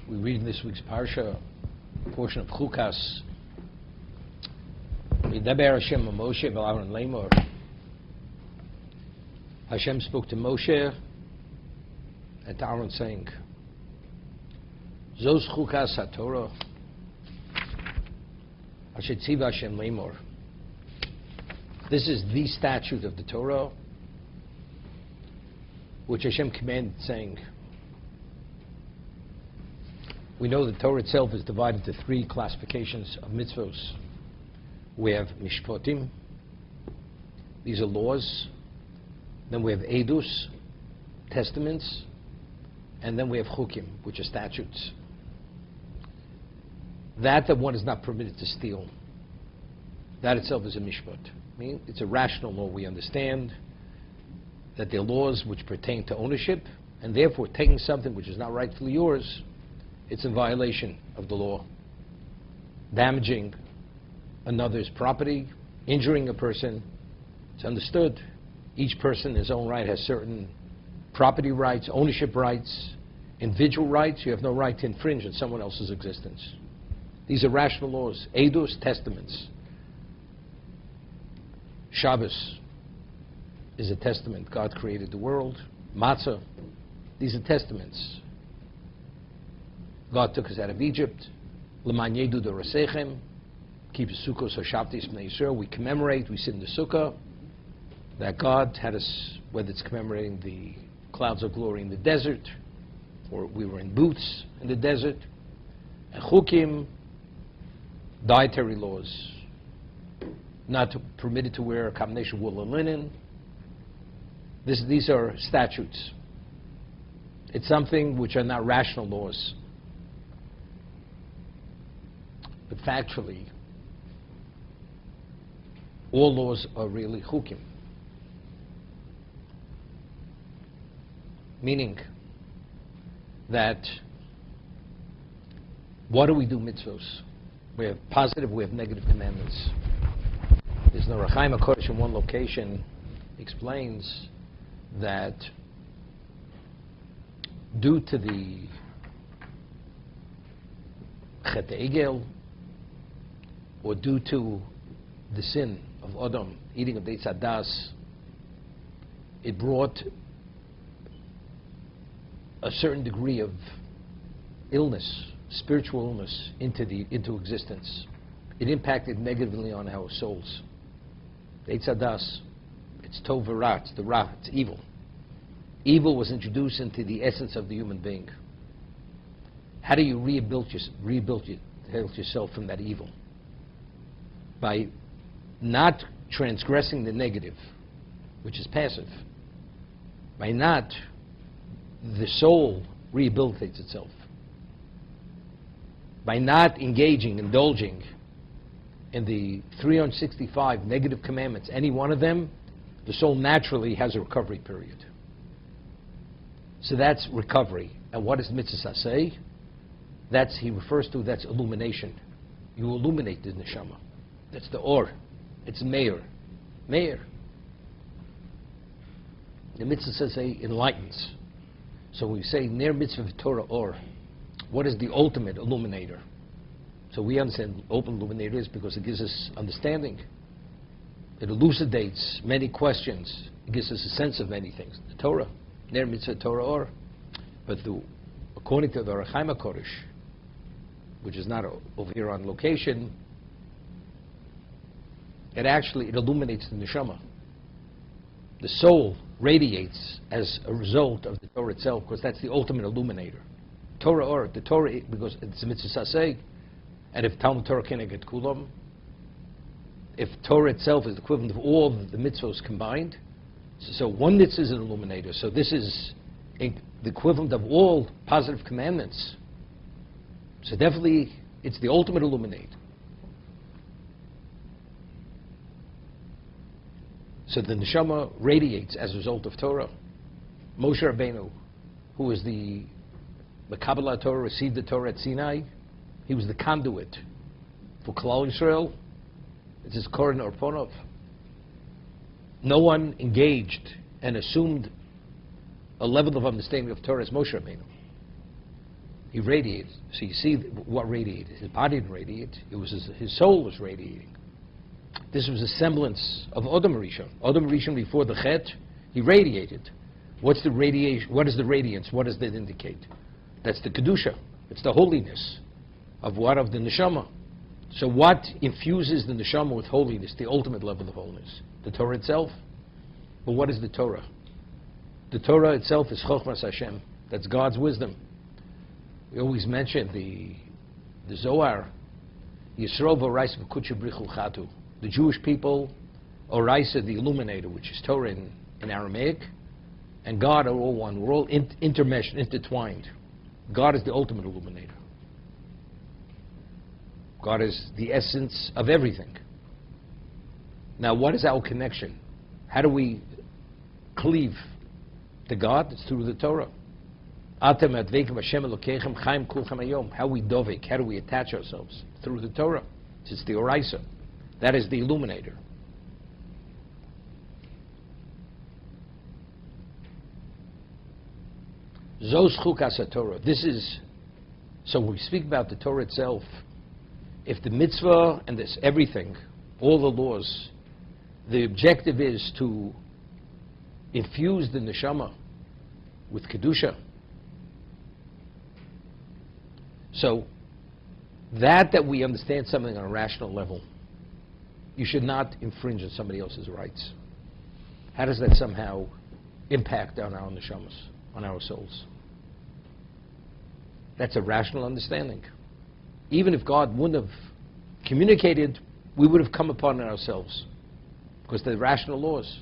We read in this week's parsha, a portion of Chukas. Yidaber Hashem Moshe v'Aaron Lemor. Hashem spoke to Moshe and to Aaron, saying, Zos Chukas HaTorah Asher Tziva Hashem Lemor. This is the statute of the Torah, which Hashem commanded, saying, we know the Torah itself is divided into three classifications of mitzvos. We have mishpatim, these are laws. Then we have edus, testaments. And then we have chukim, which are statutes. That one is not permitted to steal. That itself is a mishpat. I mean, it's a rational law. We understand that they're laws which pertain to ownership, and therefore taking something which is not rightfully yours, it's in violation of the law. Damaging another's property, injuring a person, it's understood. Each person in his own right has certain property rights, ownership rights, individual rights. You have no right to infringe on someone else's existence. These are rational laws. Edus, testaments. Shabbos is a testament. God created the world. Matzah, these are testaments. God took us out of Egypt. L'man yedu dorasechem. Keep sukkos hashaftis b'nei Yisrael. We commemorate, we sit in the sukkah, that God had us, whether it's commemorating the clouds of glory in the desert, or we were in booths in the desert. And chukim, dietary laws. Not permitted to wear a combination of wool and linen. These are statutes. It's something which are not rational laws. But factually, all laws are really chukim. Meaning that what do we do mitzvos? We have positive, we have negative commandments. There's no Rashi HaKodesh in one location explains that due to the Chet Egel, or due to the sin of Adam, eating of the Eitz Hadas, it brought a certain degree of illness, spiritual illness, into existence. It impacted negatively on our souls. The Eitz Hadas, it's tov v'ra, it's the ra, it's evil. Evil was introduced into the essence of the human being. How do you rebuild yourself from that evil? By not transgressing the negative, which is passive. By not, the soul rehabilitates itself. By not indulging in the 365 negative commandments, any one of them, the soul naturally has a recovery period. So that's recovery. And what does mitzvah say? He refers to, that's illumination. You illuminate the neshama. That's the or. It's meir. Meir. The mitzvah says enlightens. So we say ner mitzvah Torah or. What is the ultimate illuminator? So we understand open illuminator is because it gives us understanding. It elucidates many questions. It gives us a sense of many things. The Torah, ner mitzvah Torah or. But according to the Rashi HaKodesh, which is not over here on location, it illuminates the neshama. The soul radiates as a result of the Torah itself, because that's the ultimate illuminator. Torah or, the Torah, because it's a mitzvah saseh, and if Talmud Torah keneged kulam, if Torah itself is the equivalent of all the mitzvahs combined, so one mitzvah is an illuminator, so this is the equivalent of all positive commandments. So definitely, it's the ultimate illuminator. So the neshama radiates as a result of Torah. Moshe Rabbeinu, who was the Kabbalah Torah, received the Torah at Sinai. He was the conduit for Klal Yisrael. It's his Koran Orponov. No one engaged and assumed a level of understanding of Torah as Moshe Rabbeinu. He radiated. So you see what radiated. His body didn't radiate. It was his soul was radiating. This was a semblance of Adam Rishon. Adam Rishon before the Chet, he radiated. What's the radiation? What is the radiance? What does that indicate? That's the Kedusha. It's the holiness of what? Of the Neshama. So what infuses the Neshama with holiness, the ultimate level of holiness? The Torah itself. But what is the Torah? The Torah itself is Chochmas Hashem. That's God's wisdom. We always mention the Zohar, Yisro v'Oraisa v'Kudsha Brichu Chatu. The Jewish people, Oraisa, the illuminator, which is Torah in Aramaic, and God are all one. We're all intermeshed, intertwined. God is the ultimate illuminator. God is the essence of everything. Now, what is our connection? How do we cleave to God? It's through the Torah. How we dovek? How do we attach ourselves? Through the Torah. It's the Oraisa. That is the illuminator. Zos Chukas Torah. This is, so when we speak about the Torah itself, if the mitzvah and this everything, all the laws, the objective is to infuse the neshama with kedusha. So that we understand something on a rational level, you should not infringe on somebody else's rights. How does that somehow impact on our neshamas, on our souls? That's a rational understanding. Even if God wouldn't have communicated, we would have come upon it ourselves. Because they're rational laws.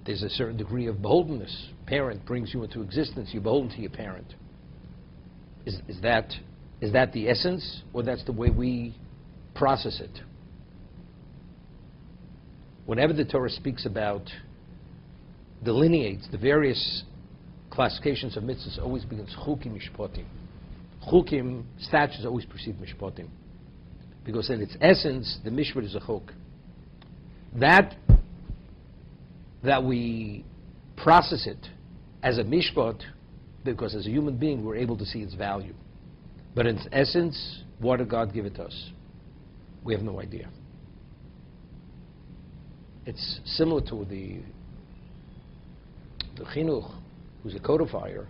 There's a certain degree of beholdenness. Parent brings you into existence, you're beholden to your parent. Is that the essence, or that's the way we process it? Whenever the Torah speaks about, delineates the various classifications of mitzvahs, always begins chukim mishpatim. Chukim, statutes always precede mishpatim. Because in its essence, the mishpat is a chuk. That we process it as a mishpat, because as a human being we're able to see its value. But in its essence, what did God give it to us? We have no idea. It's similar to the chinuch, who's a codifier.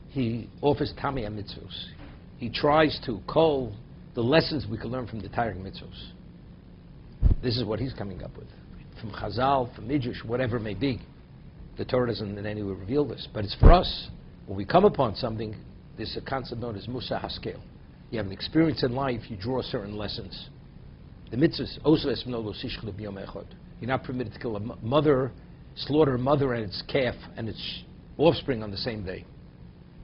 He offers tamei mitzvos. He tries to cull the lessons we can learn from the Torah mitzvos. This is what he's coming up with. From Chazal, from Midrash, whatever it may be. The Torah doesn't in any way reveal this. But it's for us. When we come upon something, there's a concept known as Musa Haskel. You have an experience in life, you draw certain lessons. The mitzvahs, you're not permitted to kill a mother, slaughter a mother and its calf and its offspring on the same day.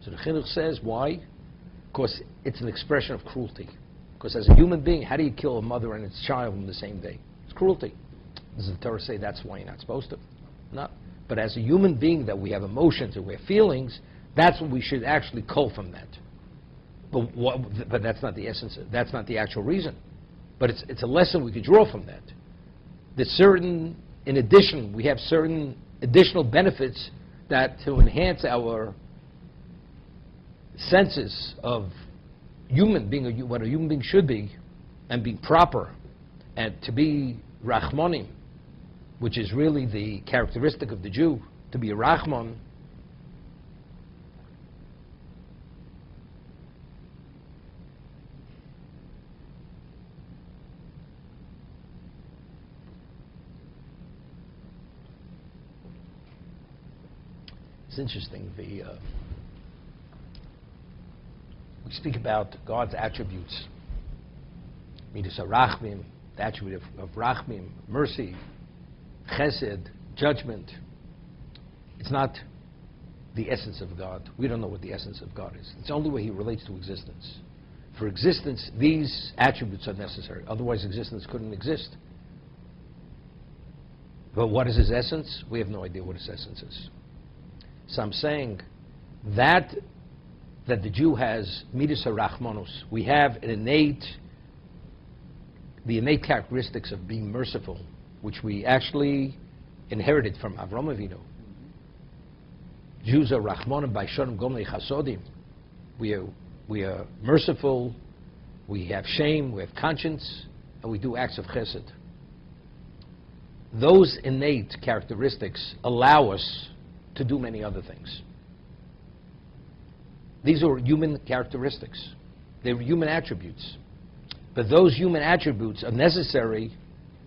So the chinuch says, why? Because it's an expression of cruelty. Because as a human being, how do you kill a mother and its child on the same day? It's cruelty. Does the Torah say that's why you're not supposed to? No. But as a human being, that we have emotions and we have feelings, that's what we should actually cull from that. But that's not the essence. That's not the actual reason. But it's a lesson we could draw from that. That certain, in addition, we have certain additional benefits that to enhance our senses of human being, what a human being should be, and be proper, and to be Rachmanim, which is really the characteristic of the Jew, to be a Rachman. It's interesting. We speak about God's attributes. Midas Rachmim, the attribute of Rachmim, mercy, Chesed, judgment. It's not the essence of God. We don't know what the essence of God is. It's the only way He relates to existence. For existence, these attributes are necessary. Otherwise, existence couldn't exist. But what is His essence? We have no idea what His essence is. So I'm saying that the Jew has midas harachmanus. We have the innate characteristics of being merciful, which we actually inherited from Avram Avinu. Jews are rachmanim by shonim gomnei chasodim. We are merciful, we have shame, we have conscience, and we do acts of chesed. Those innate characteristics allow us to do many other things. These are human characteristics. They're human attributes. But those human attributes are necessary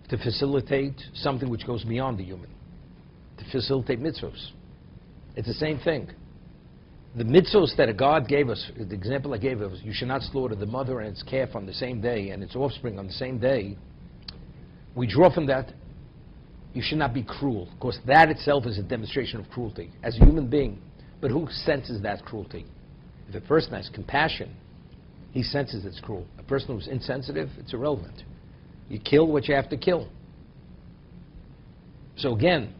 to facilitate something which goes beyond the human, to facilitate mitzvos. It's the same thing. The mitzvos that God gave us, the example I gave us, you should not slaughter the mother and its calf on the same day and its offspring on the same day. We draw from that, you should not be cruel, because that itself is a demonstration of cruelty as a human being. But who senses that cruelty? If a person has compassion, he senses it's cruel. A person who's insensitive, it's irrelevant. You kill what you have to kill. So again,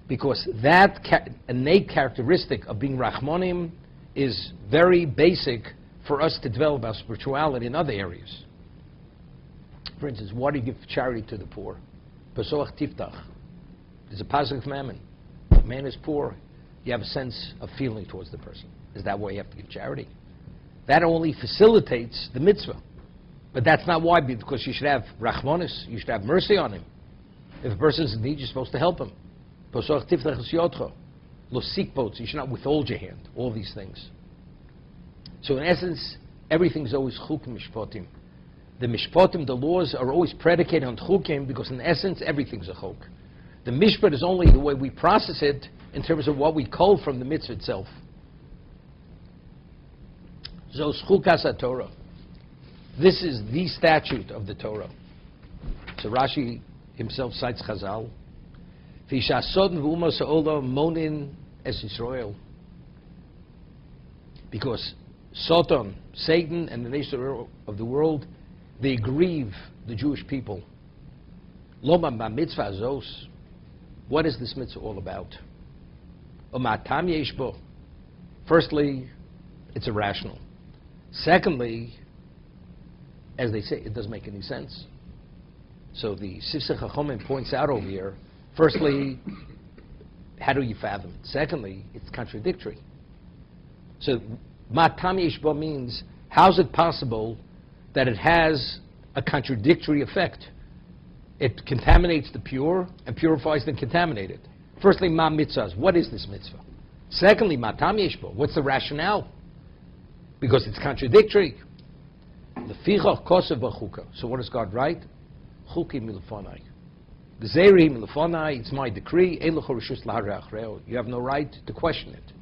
because that innate characteristic of being Rahmanim is very basic for us to develop our spirituality in other areas. For instance, why do you give charity to the poor? Pesoach tiftach. There's a positive commandment. A man is poor, you have a sense of feeling towards the person. Is that why you have to give charity? That only facilitates the mitzvah. But that's not why, because you should have rachmanis, you should have mercy on him. If a person is in need, you're supposed to help him. You should not withhold your hand. All these things. So in essence, everything's always chukim mishpatim. The mishpatim, the laws, are always predicated on chukim because in essence, everything's a chuk. The mishpat is only the way we process it in terms of what we cull from the mitzvah itself. So Chukas Torah. This is the statute of the Torah. So Rashi himself cites Chazal. Because Satan, and the nation of the world, they grieve the Jewish people. What is this mitzvah all about? Firstly, it's irrational. Secondly, as they say, it doesn't make any sense. So the Sifsei Chachomim points out over here, firstly, how do you fathom it? Secondly, it's contradictory. So, Matam Yeshbo means, how's it possible that it has a contradictory effect? It contaminates the pure and purifies the contaminated. Firstly, Ma Mitzvahs, what is this mitzvah? Secondly, Matam Yeshbo, what's the rationale? Because it's contradictory. So what does God write? Chuki milefonai. Gzeiri milefonai, it's my decree. You have no right to question it.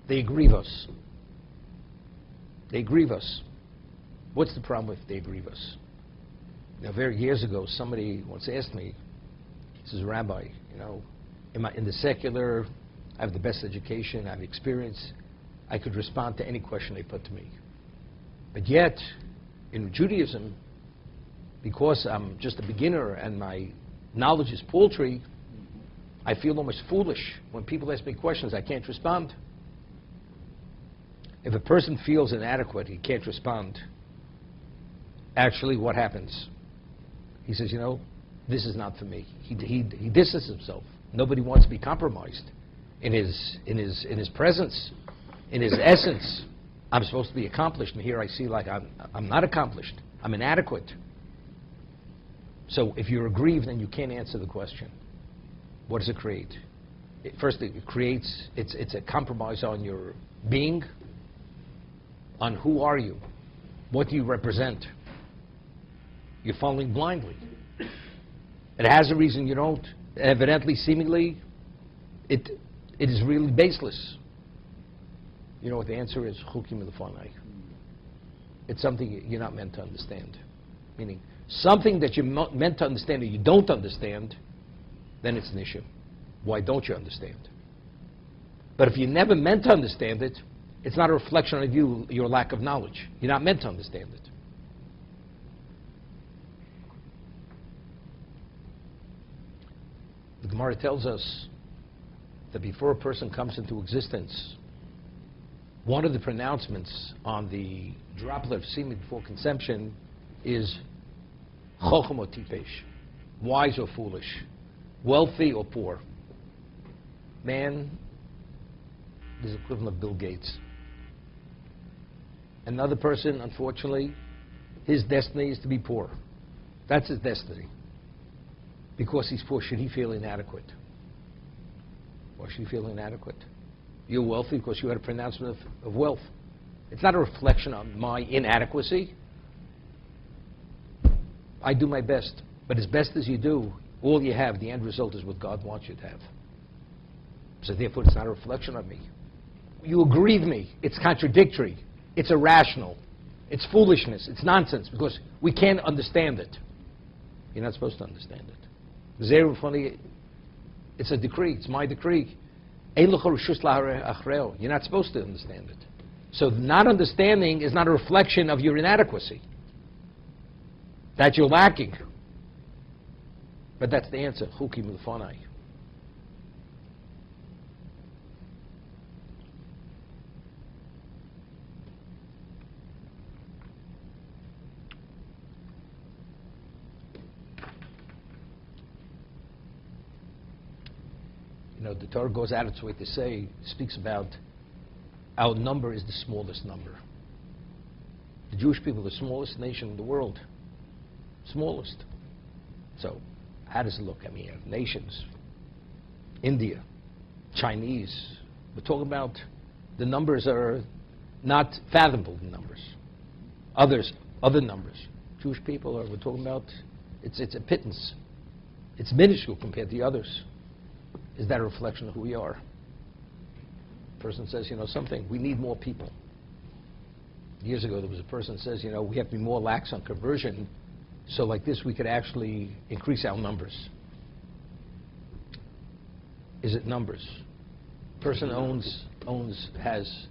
They grieve us. They grieve us. What's the problem if they grieve us? Now, very years ago, somebody once asked me, he says, Rabbi, in the secular, I have the best education, I have experience, I could respond to any question they put to me. But yet, in Judaism, because I'm just a beginner and my knowledge is paltry, I feel almost foolish. When people ask me questions, I can't respond. If a person feels inadequate, he can't respond. Actually, what happens? He says, this is not for me. He distances himself. Nobody wants to be compromised in his presence, in his essence. I'm supposed to be accomplished, and here I see like I'm not accomplished. I'm inadequate. So if you're aggrieved, then you can't answer the question. What does it create? First, it creates, it's a compromise on your being, on who are you, what do you represent. You're following blindly. It has a reason you don't. Evidently, seemingly, it is really baseless. You know what the answer is? Chukim milefonai. It's something you're not meant to understand. Meaning, something that you're meant to understand and you don't understand, then it's an issue. Why don't you understand? But if you never meant to understand it, it's not a reflection of you, your lack of knowledge. You're not meant to understand it. The Gemara tells us that before a person comes into existence, one of the pronouncements on the droplet of semen before conception is Chochem or Tipesh, wise or foolish, wealthy or poor. man is the equivalent of Bill Gates. Another person, unfortunately, his destiny is to be poor. That's his destiny. Because he's poor, should he feel inadequate? Why should he feel inadequate? You're wealthy because you had a pronouncement of wealth. It's not a reflection on my inadequacy. I do my best. But as best as you do, all you have, the end result is what God wants you to have. So therefore, it's not a reflection on me. You aggrieve me. It's contradictory. It's irrational. It's foolishness. It's nonsense because we can't understand it. You're not supposed to understand it. It's a decree. It's my decree. You're not supposed to understand it. So not understanding is not a reflection of your inadequacy. That you're lacking. But that's the answer. Chuki milfonai. You know, the Torah goes out its way to say, speaks about our number is the smallest number. The Jewish people are the smallest nation in the world. Smallest. So, how does it look? I mean, you have nations. India, Chinese. We're talking about the numbers are not fathomable numbers. Other numbers. Jewish people we're talking about, it's a pittance. It's minuscule compared to the others. Is that a reflection of who we are? A person says, something, we need more people. Years ago, there was a person who says, we have to be more lax on conversion, so like this we could actually increase our numbers. Is it numbers? Person has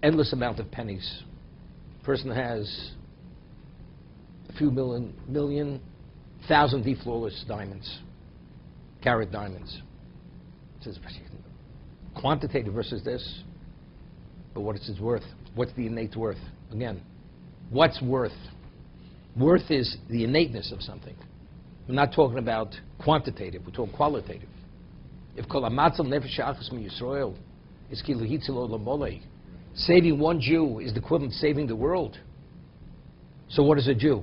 endless amount of pennies. Person has a few million, thousand flawless diamonds, carat diamonds. It says quantitative versus this, but what is its worth? What's the innate worth? Again, what's worth? Worth is the innateness of something. We're not talking about quantitative, we're talking qualitative. If kol hamatzal nefesh achas mi Yisrael is ki lehitzilo lamolei, saving one Jew is the equivalent of saving the world. So what is a Jew?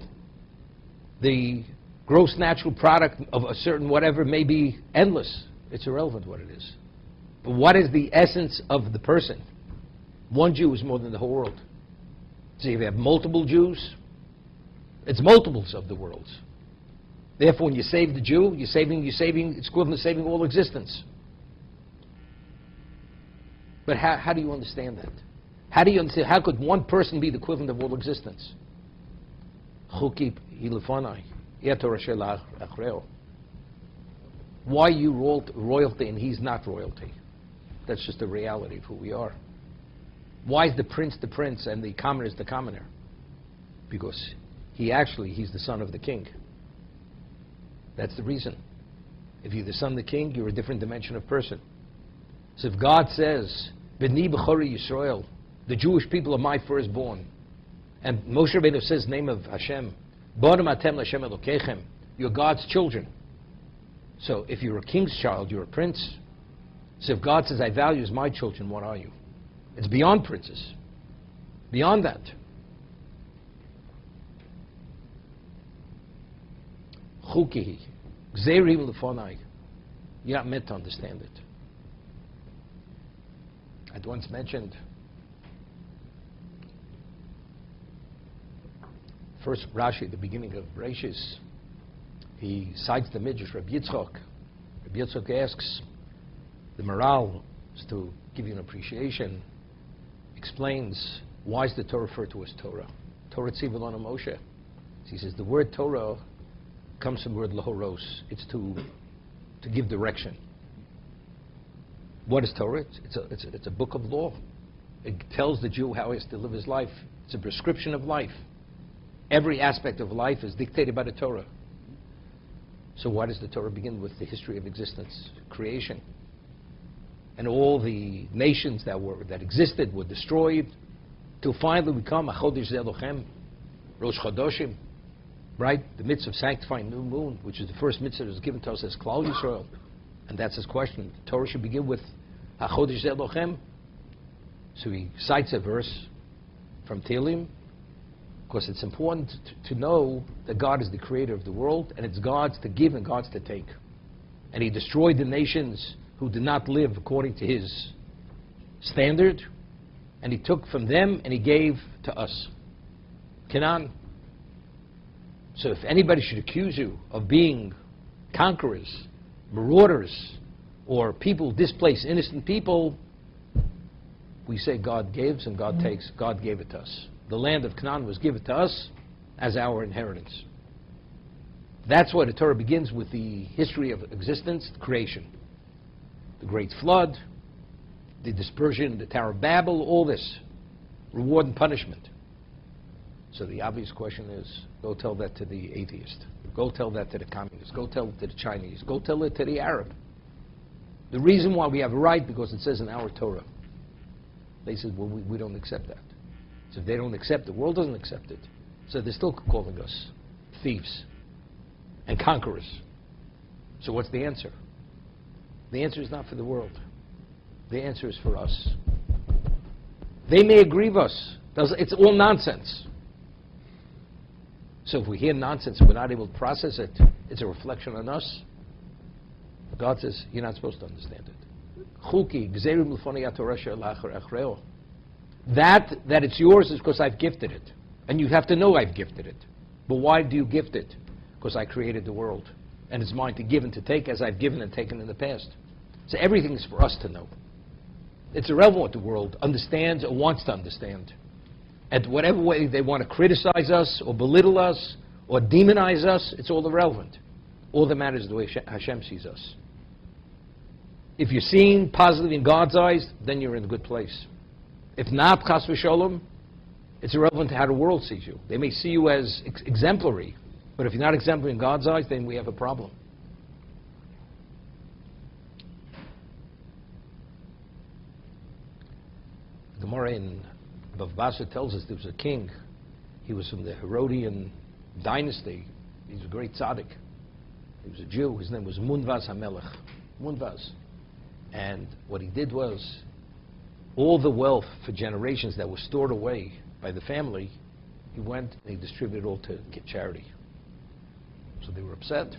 The gross natural product of a certain whatever may be endless. It's irrelevant what it is. But what is the essence of the person? One Jew is more than the whole world. So if you have multiple Jews, it's multiples of the world. Therefore, when you save the Jew, you're saving, it's equivalent to saving all existence. But how do you understand that? How do you understand, how could one person be the equivalent of all existence? Chuki hilefonai. Why are you royalty and he's not royalty? That's just the reality of who we are. Why is the prince and the commoner is the commoner? Because he's the son of the king. That's the reason. If you're the son of the king, you're a different dimension of person. So if God says, B'ni b'chori Yisrael, the Jewish people are my firstborn, and Moshe Rabbeinu says the name of Hashem, Bodem atem l'Hashem Elokechem, you're God's children. So if you're a king's child, you're a prince. So if God says, I value as my children, what are you? It's beyond princes. Beyond that. Chukihi. Gzeiri l'fonai. You're not meant to understand it. I'd once mentioned first Rashi at the beginning of Rashis, he cites the Midrash Rabbi Yitzchok. Rabbi Yitzchok asks, the morale is to give you an appreciation, explains why is the Torah referred to as Torah? Torah tzivah lanu Moshe. He says the word Torah comes from the word lahoros. It's to give direction. What is Torah? It's a book of law. It tells the Jew how he has to live his life. It's a prescription of life. Every aspect of life is dictated by the Torah. So why does the Torah begin with the history of existence, creation? And all the nations that existed were destroyed till finally we come Chodesh Zelochem, Rosh Chodoshim, right? The mitzvah of sanctifying new moon, which is the first mitzvah that was given to us as Klal Yisrael. And that's his question. The Torah should begin with HaChodesh Zeh Lochem. So he cites a verse from Tehillim, because it's important to know that God is the creator of the world, and it's God's to give and God's to take. And he destroyed the nations who did not live according to his standard, and he took from them and he gave to us. Canaan. So if anybody should accuse you of being conquerors, marauders, or people who displace innocent people, we say God gives and God takes. God gave it to us. The land of Canaan was given to us as our inheritance. That's why the Torah begins with the history of existence, creation. The great flood, the dispersion, the Tower of Babel, all this. Reward and punishment. So the obvious question is, go tell that to the atheist. Go tell that to the communist. Go tell it to the Chinese. Go tell it to the Arab. The reason why we have a right, because it says in our Torah. They said, well, we don't accept that. So if they don't accept it, the world doesn't accept it. So they're still calling us thieves and conquerors. So what's the answer? The answer is not for the world. The answer is for us. They may aggrieve us. It's all nonsense. So if we hear nonsense and we're not able to process it, it's a reflection on us. God says, you're not supposed to understand it. That it's yours is because I've gifted it. And you have to know I've gifted it. But why do you gift it? Because I created the world. And it's mine to give and to take as I've given and taken in the past. So everything is for us to know. It's irrelevant what the world understands or wants to understand. And whatever way they want to criticize us or belittle us or demonize us, it's all irrelevant. All that matters is the way Hashem sees us. If you're seen positively in God's eyes, then you're in a good place. If not, chas v'sholom, it's irrelevant to how the world sees you. They may see you as exemplary, but if you're not exemplary in God's eyes, then we have a problem. The Gemara in Bava Basra tells us there was a king. He was from the Herodian dynasty. He was a great tzaddik. He was a Jew. His name was Munvaz HaMelech. Munvaz. And what he did was, all the wealth for generations that was stored away by the family, he went and he distributed all to charity. So they were upset.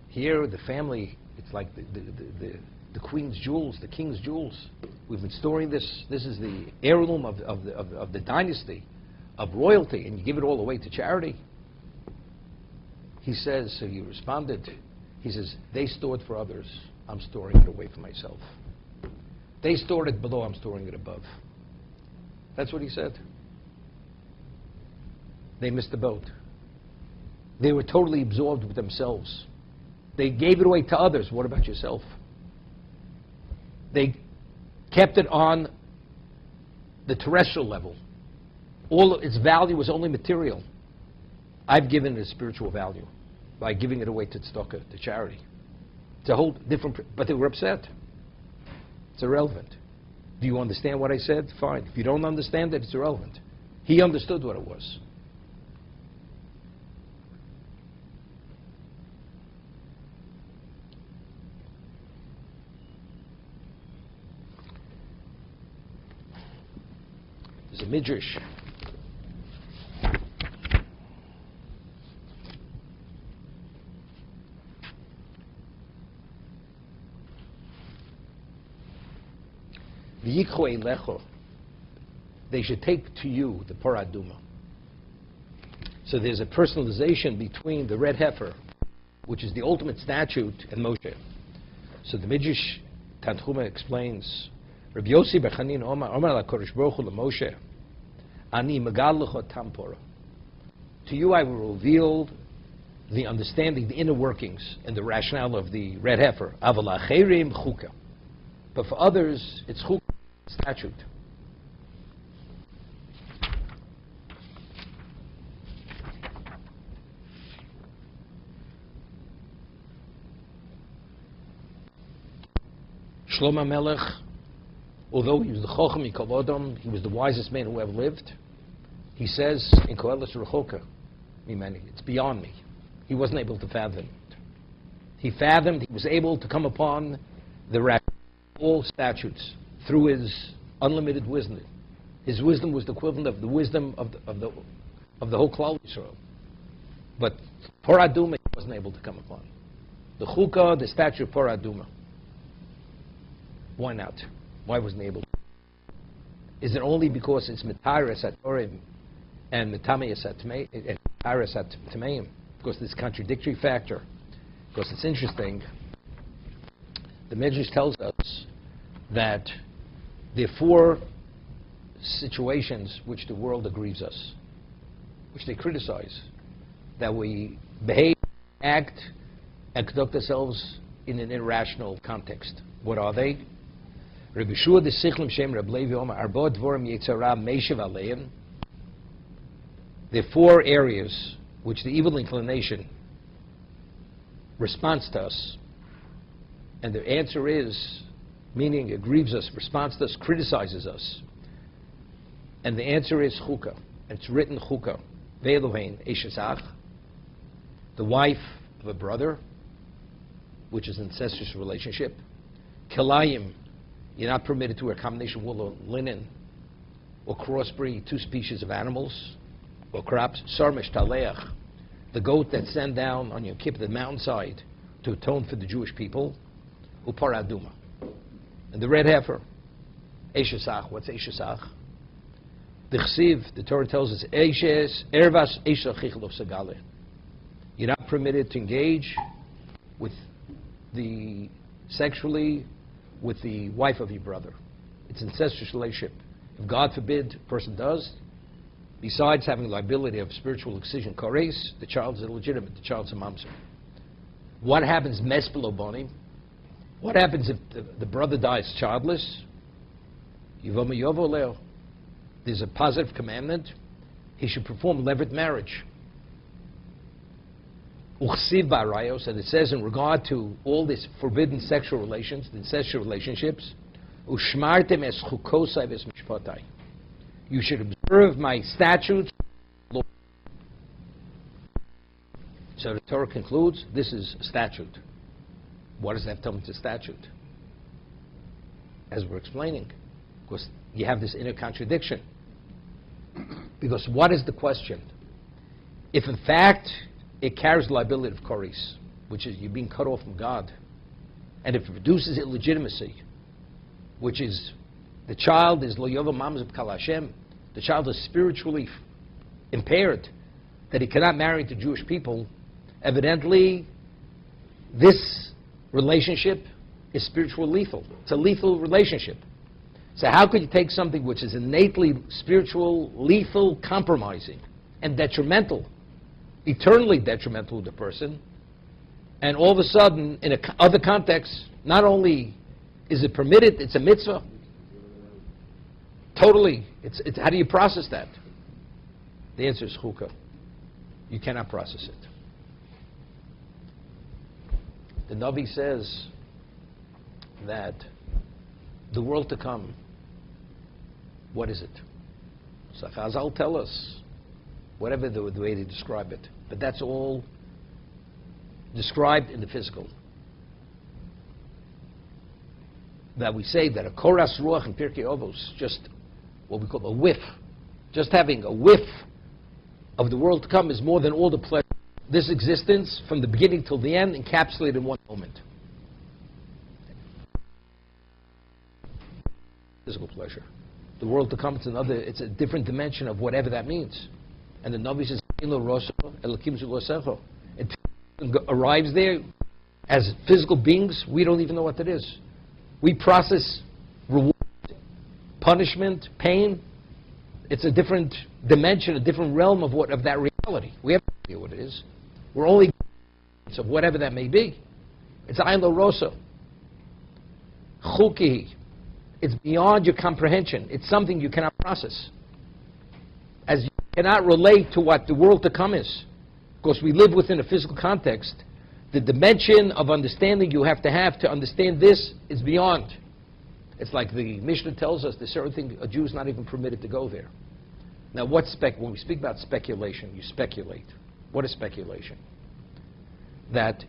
Here, the family, it's like the queen's jewels, the king's jewels. We've been storing this. This is the heirloom of the dynasty, of royalty, and you give it all away to charity. He says, so he responded, he says, they stored for others. I'm storing it away for myself. They stored it below, I'm storing it above. That's what he said. They missed the boat. They were totally absorbed with themselves. They gave it away to others. What about yourself? They kept it on the terrestrial level. All of its value was only material. I've given it a spiritual value by giving it away to tzedakah, to charity. It's a whole different, but they were upset. It's irrelevant. Do you understand what I said? Fine. If you don't understand it, it's irrelevant. He understood what it was. There's a midrash. They should take to you the parah aduma. So there's a personalization between the red heifer, which is the ultimate statute, and Moshe. So the Midrash Tanchuma explains, Rabbi Yossi Bechanin Omar LaKodesh Baruch Hu LaMoshe, Ani Megal Lecha Tam Parah. To you I will reveal the understanding, the inner workings, and the rationale of the red heifer. Aval Acherim Chuka. But for others, it's Chuka, statute. Shlomo Melech, although he was the Chochem Mikol Adam, he was the wisest man who ever lived, he says in Koheles Rechoka, it's beyond me. He wasn't able to fathom it. He fathomed, he was able to come upon all statutes through his unlimited wisdom. His wisdom was the equivalent of the wisdom of the whole Klal Yisrael. But Torah Aduma he wasn't able to come upon. The Chukas, the statute of Torah Aduma. Why not? Why wasn't he able to? Is it only because it's Metaris at Torah and Metamias at Tameim? Because this contradictory factor? Because it's interesting. The Medrash tells us that there are 4 situations which the world aggrieves us, which they criticize, that we behave, act, and conduct ourselves in an irrational context. What are they? Rabbi Shua the Sichlim Shem Reb Levi Omer Arba Dvorim Yitzhara Meishav Aleim. There are 4 areas which the evil inclination responds to us, and the answer is, meaning it grieves us, responds to us, criticizes us, and the answer is Chukas. It's written Chukas. Ve'elohein Eshesach, the wife of a brother, which is an incestuous relationship. Kilayim, you're not permitted to wear a combination of wool or linen, or crossbreed 2 species of animals, or crops. Sarmish Taleach, the goat that's sent down on Yom Kippur, the mountainside, to atone for the Jewish people. Upar Aduma. And the red heifer. Eshesach, what's Eshesach? The Chsiv, the Torah tells us, Eshes, Ervas, Eshach Chichlo Sagale. You're not permitted to engage sexually with the wife of your brother. It's an incestuous relationship. If God forbid a person does, besides having liability of spiritual excision, kares, the child is illegitimate, the child's a mamzer. What happens mes below bonim? What happens if the brother dies childless? Yivoma yovo leo. There's a positive commandment. He should perform levirate marriage. Uchsiv ba'arayos, and it says in regard to all these forbidden sexual relations, the incestuous relationships, ushmartem es chukosai ves mishpatai. You should observe my statutes. So the Torah concludes, this is a statute. What does that tell me it's a statute? As we're explaining, because you have this inner contradiction. Because what is the question? If in fact it carries the liability of kares, which is you being cut off from God, and if it produces illegitimacy, which is the child is lo yova mamzeb kal Hashem, the child is spiritually impaired, that he cannot marry to Jewish people, evidently this relationship is spiritual lethal. It's a lethal relationship. So how could you take something which is innately spiritual, lethal, compromising, and detrimental, eternally detrimental to the person, and all of a sudden, in other contexts, not only is it permitted, it's a mitzvah. Totally. It's how do you process that? The answer is Chukas. You cannot process it. The Navi says that the world to come, what is it? So Chazal tell us, whatever the way they describe it, but that's all described in the physical. That we say that a koras ruach in Pirkei Avos, just what we call a whiff, just having a whiff of the world to come is more than all the pleasure. This existence, from the beginning till the end, encapsulated in one moment. Physical pleasure. The world to come, it's a different dimension of whatever that means. And the Navi says, it arrives there as physical beings, we don't even know what that is. We process reward, punishment, pain. It's a different dimension, a different realm of that reality. We have no idea what it is. We're only of whatever that may be. It's Ayin Lo Rosa. Chuki. It's beyond your comprehension. It's something you cannot process. As you cannot relate to what the world to come is. Because we live within a physical context. The dimension of understanding you have to understand this is beyond. It's like the Mishnah tells us, there's certain things a Jew is not even permitted to go there. Now when we speak about speculation, you speculate. What is speculation? That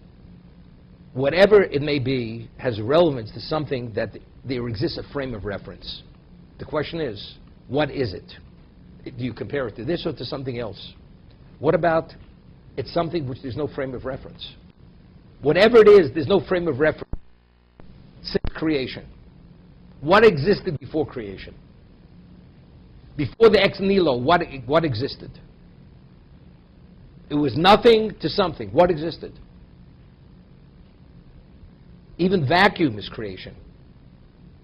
whatever it may be has relevance to something that there exists a frame of reference. The question is, what is it? Do you compare it to this or to something else? What about it's something which there's no frame of reference? Whatever it is, there's no frame of reference since creation. What existed before creation? Before the ex nihilo, what existed? It was nothing to something. What existed? Even vacuum is creation.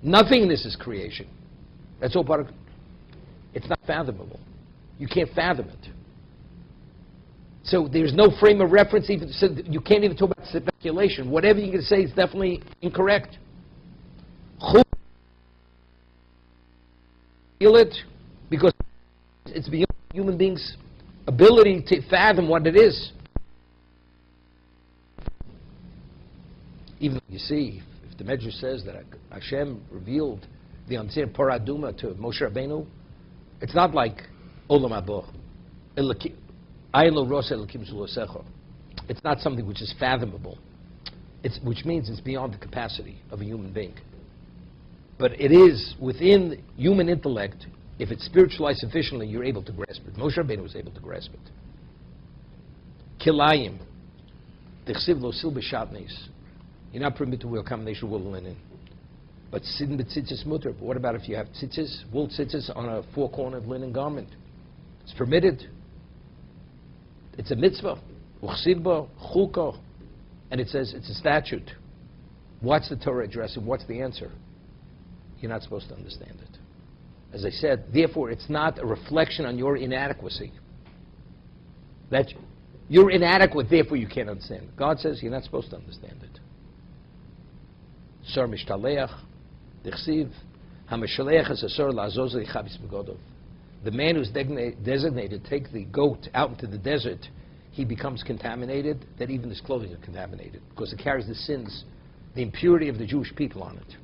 Nothingness is creation. That's all part of. It's not fathomable. You can't fathom it. So there's no frame of reference. Even so you can't even talk about speculation. Whatever you can say is definitely incorrect. Feel it because it's beyond human beings' ability to fathom what it is. Even you see, if the Medrash says that Hashem revealed the understanding paraduma to Moshe Rabbeinu, it's not like Olam Haba. It's not something which is fathomable. Which means it's beyond the capacity of a human being. But it is within human intellect. If it's spiritualized sufficiently, you're able to grasp it. Moshe Rabbeinu was able to grasp it. Kilayim, tichsiv lo sil b'shatnes. You're not permitted to wear a combination of wool and linen. But sin b'tzitzis mutter. But what about if you have tzitzis, wool tzitzis on a four-cornered linen garment? It's permitted. It's a mitzvah. Uchsibba, chuka. And it says it's a statute. What's the Torah addressing? What's the answer? You're not supposed to understand it. As I said, therefore, it's not a reflection on your inadequacy. That you're inadequate, therefore you can't understand it. God says you're not supposed to understand it. Sar mishtaleach, dichsiv, hamishaleach is a sar la'azoz lichabis begodov. The man who's designated to take the goat out into the desert, he becomes contaminated, that even his clothing is contaminated, because it carries the sins, the impurity of the Jewish people on it.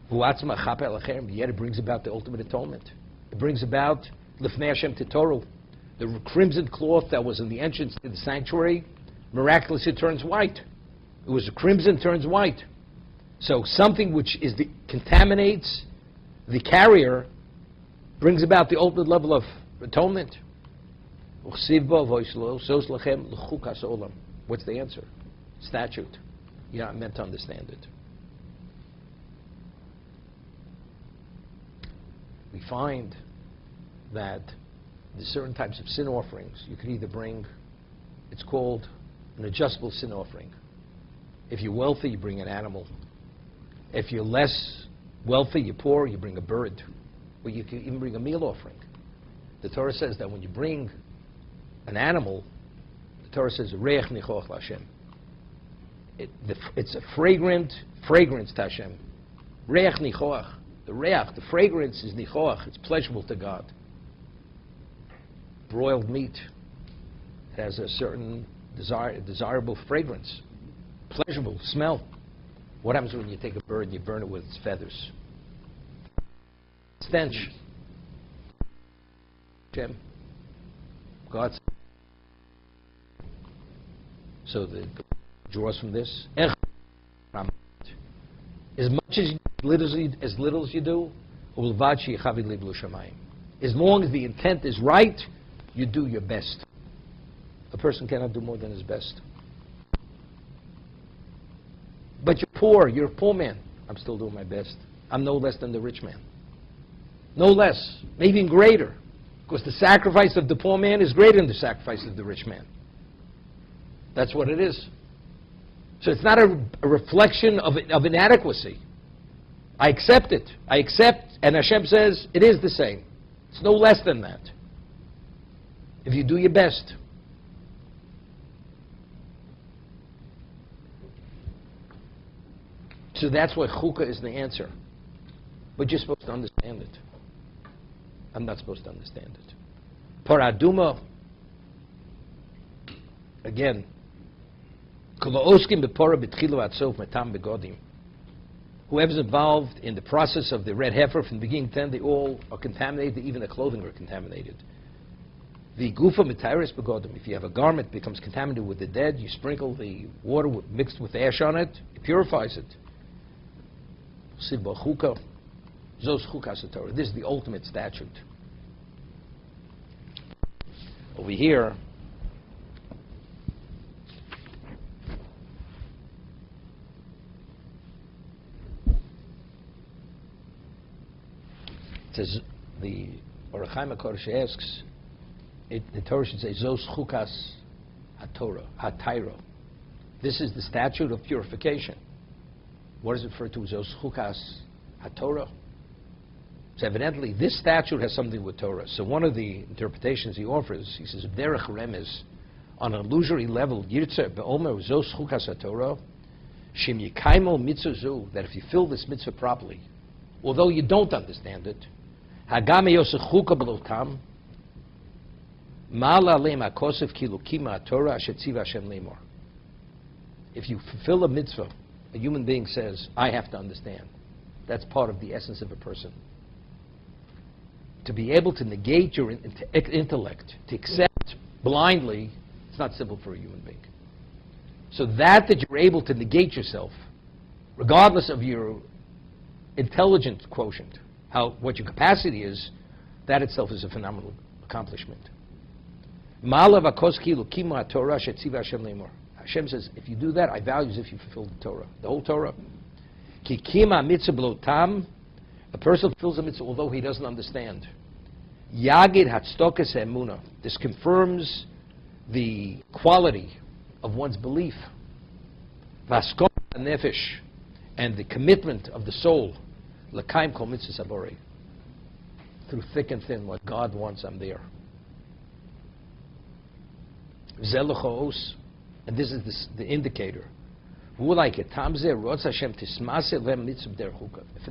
Yet it brings about the ultimate atonement. It brings about Lifnei Hashem Titoru. The crimson cloth that was in the entrance to the sanctuary, miraculously turns white. It was crimson, turns white. So something which contaminates the carrier brings about the ultimate level of atonement. What's the answer? Statute. You're not meant to understand it. We find that there's certain types of sin offerings. You can either bring, it's called an adjustable sin offering. If you're wealthy, you bring an animal. If you're less wealthy, you're poor, you bring a bird. Or you can even bring a meal offering. The Torah says that when you bring an animal, the Torah says, Reach nichoach l'Hashem. It's a fragrance to Hashem. Reach nichoach. The reach, the fragrance is nichoach. It's pleasurable to God. Broiled meat, it has a certain desirable fragrance, pleasurable smell. What happens when you take a bird and you burn it with its feathers? Stench. Hashem. God. So the draws from this. As much as little as you do, as long as the intent is right, you do your best. A person cannot do more than his best. But you're a poor man. I'm still doing my best. I'm no less than the rich man. No less, maybe even greater. Because the sacrifice of the poor man is greater than the sacrifice of the rich man. That's what it is. So it's not a reflection of inadequacy. I accept it. I accept, and Hashem says it is the same. It's no less than that. If you do your best. So that's why Chukas is the answer. But you're supposed to understand it. I'm not supposed to understand it. Paraduma, again, whoever's involved in the process of the red heifer from the beginning to end, they all are contaminated, even their clothing are contaminated. The gufa mitaris begodim. If you have a garment becomes contaminated with the dead, you sprinkle the water mixed with ash on it. It purifies it. Sibba chuka, zos chukas Torah. This is the ultimate statute. Over here, it says the Orach Chaim HaKodesh asks. The Torah should say zos chukas haTorah, haTairo. This is the statute of purification. What is it referred to as zos chukas haTorah? So evidently, this statute has something with Torah. So one of the interpretations he offers, he says, derech remez, on an illusory level, yirtzeh be'omer zos chukas haTorah, shim yikaimo mitzvah zu, that if you fill this mitzvah properly, although you don't understand it, hagam yosech chuka b'lotam, if you fulfill a mitzvah, a human being says, I have to understand. That's part of the essence of a person. To be able to negate your intellect, to accept blindly, it's not simple for a human being. So that you're able to negate yourself, regardless of your intelligence quotient, what your capacity is, that itself is a phenomenal accomplishment. Hashem says, if you do that, I value as if you fulfill the Torah, the whole Torah. A person fulfills a mitzvah although he doesn't understand. This confirms the quality of one's belief. And the commitment of the soul. Through thick and thin, what God wants, I'm there. And this is the indicator. For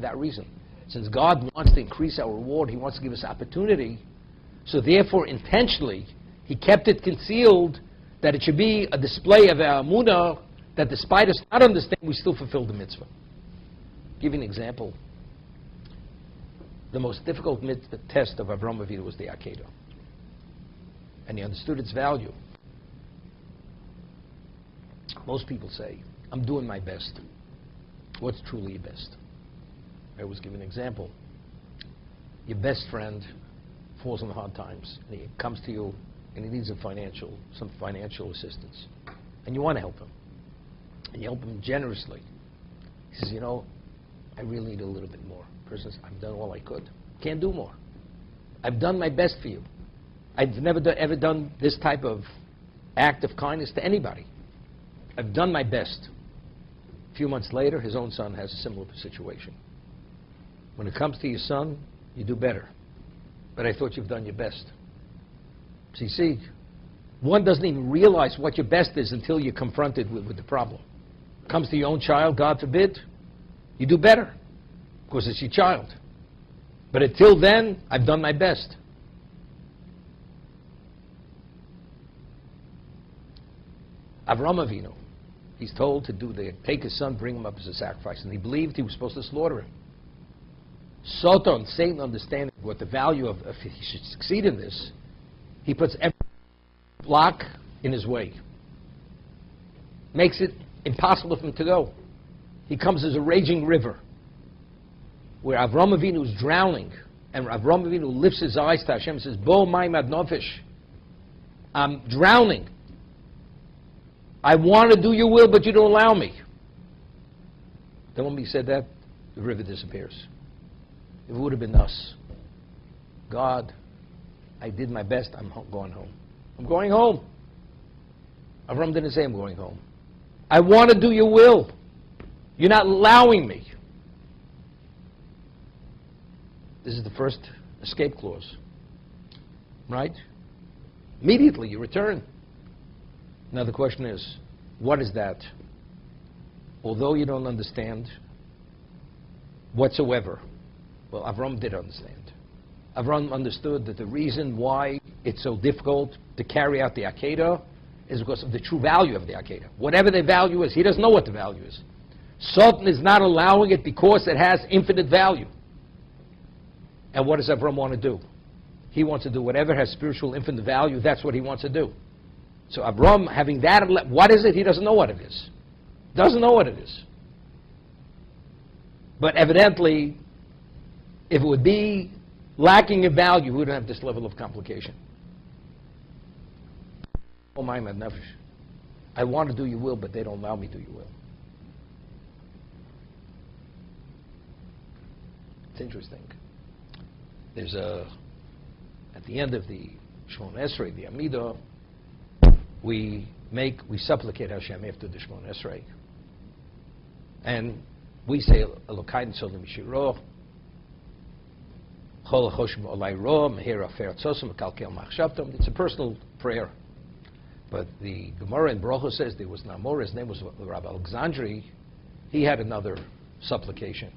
that reason, since God wants to increase our reward, He wants to give us opportunity, so therefore intentionally He kept it concealed, that it should be a display of our emunah, that despite us not understanding, we still fulfill the mitzvah. I'll give you an example. The most difficult test of Avraham Avinu was the Akedah. And he understood its value. Most people say, I'm doing my best. What's truly your best? I always give an example. Your best friend falls in hard times, and he comes to you, and he needs some financial assistance. And you want to help him. And you help him generously. He says, I really need a little bit more. The person says, I've done all I could. Can't do more. I've done my best for you. I've never ever done this type of act of kindness to anybody. I've done my best. A few months later, his own son has a similar situation. When it comes to your son, you do better. But I thought you've done your best. So you see, one doesn't even realize what your best is until you're confronted with the problem. Comes to your own child, God forbid, you do better, because it's your child. But until then, I've done my best. Avraham Avinu, he's told to take his son, bring him up as a sacrifice, and he believed he was supposed to slaughter him. Satan, understanding what the value of, if he should succeed in this, he puts every block in his way. Makes it impossible for him to go. He comes as a raging river, where Avraham Avinu is drowning, and Avraham Avinu lifts his eyes to Hashem and says, Bo maim ad nofesh, I'm drowning. I want to do your will, but you don't allow me. The moment he said that, the river disappears. If it would have been us, God, I did my best, I'm going home. I'm going home. Avram didn't say I'm going home. I want to do your will. You're not allowing me. This is the first escape clause. Right? Immediately you return. Now the question is, what is that? Although you don't understand whatsoever, well, Avram did understand. Avram understood that the reason why it's so difficult to carry out the Akedah is because of the true value of the Akedah. Whatever the value is, he doesn't know what the value is. Satan is not allowing it because it has infinite value. And what does Avram want to do? He wants to do whatever has spiritual infinite value. That's what he wants to do. So Avram, having that, what is it? He doesn't know what it is. Doesn't know what it is. But evidently, if it would be lacking in value, we wouldn't have this level of complication. Oh my nefesh. I want to do your will, but they don't allow me to do your will. It's interesting. There's at the end of the Shemon Esrei, the Amidah, we supplicate Hashem after the Shemon Esrei. And we say, Elokai Nitzol Mishiro, Chol HaChoshem Olai Ro, Meher Afer Tzosem, Mekalkel Machshavtom. It's a personal prayer. But the Gemara in Baruch says there was an Amor, his name was Rabbi Alexandri. He had another supplication.